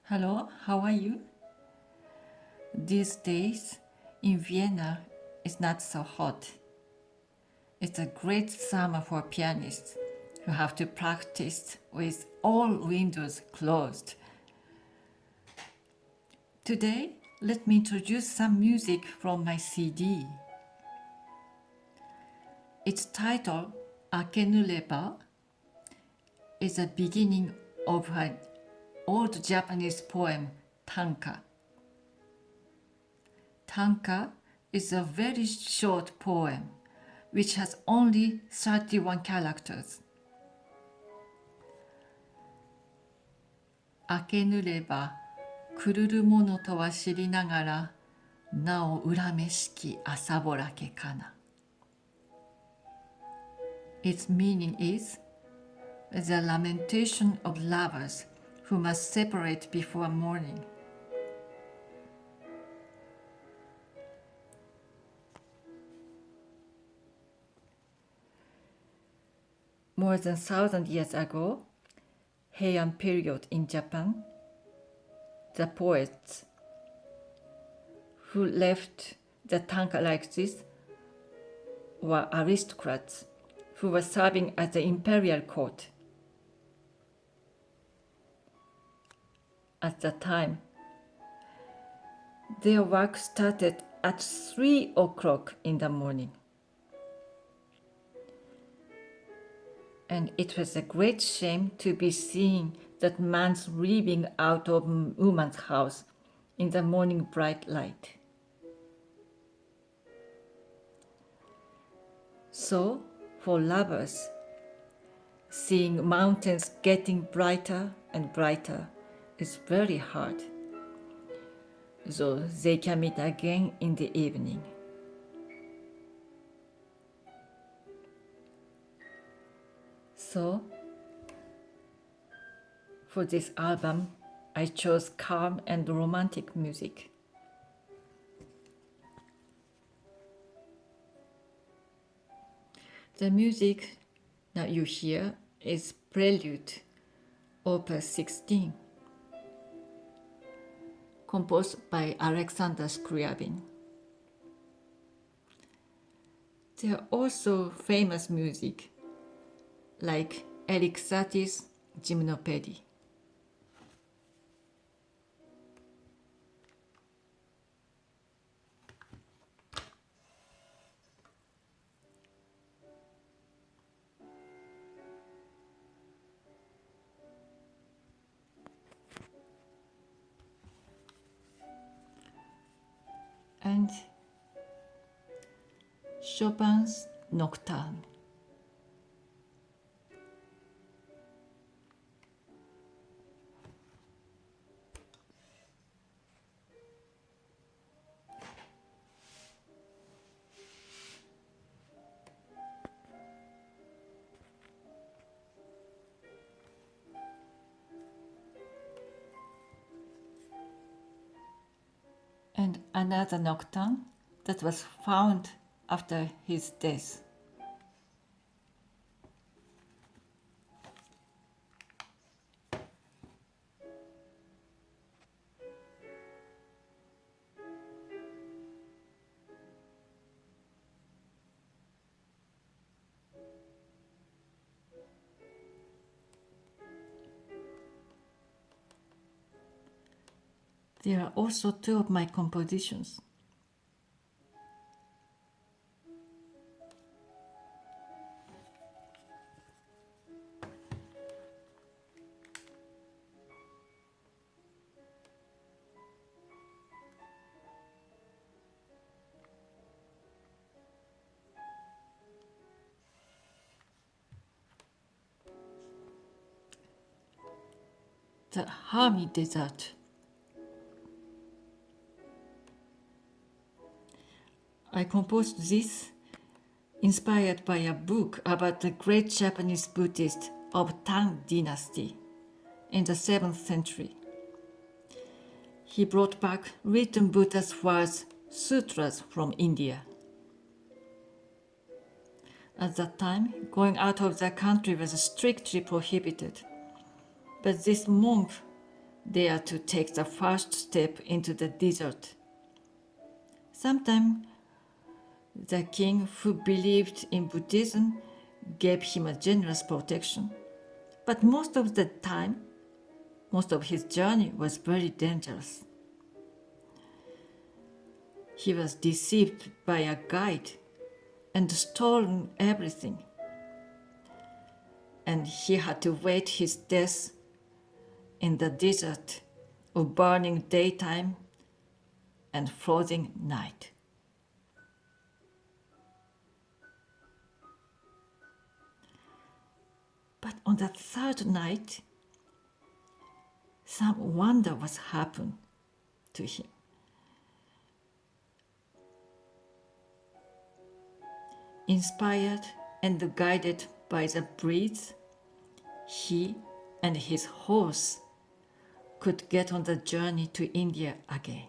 Hello, how are you? These days in Vienna it's not so hot. It's a great summer for pianists who have to practice with all windows closed. Today, let me introduce some music from my CD. Its title, Akenureba, is the beginning of an old Japanese poem, tanka. Tanka is a very short poem which has only 31 characters. 明けぬれば来るるものとは知りながらなお恨めしき朝ぼらけかな。Its meaning is the lamentation of lovers who must separate before morning. More than 1,000 years ago, Heian period in Japan, the poets who left the tanka like this were aristocrats who were serving at the imperial court. At the time, their work started at 3 o'clock in the morning. And it was a great shame to be seeing that man's leaving out of woman's house in the morning bright light. So, for lovers, seeing mountains getting brighter and brighter is very hard, though they can meet again in the evening. So, for this album, I chose calm and romantic music. The music that you hear is Prelude, Opus 16, composed by Alexander Scriabin. There are also famous music like Eric Satie's Gymnopédie. And Chopin's Nocturne. And another nocturne that was found after his death. There are also 2 of my compositions. The Harmy Desert. I composed this inspired by a book about the great Japanese Buddhist of Tang Dynasty in the 7th century. He brought back written Buddha's words, sutras from India. At that time, going out of the country was strictly prohibited. But this monk They are to take the first step into the desert. Sometimes the king who believed in Buddhism gave him a generous protection, but most of the time, most of his journey was very dangerous. He was deceived by a guide and stolen everything, and he had to wait his death in the desert of burning daytime and frozen night. But on the third night, some wonder was happened to him. Inspired and guided by the breeze, he and his horse could get on the journey to India again.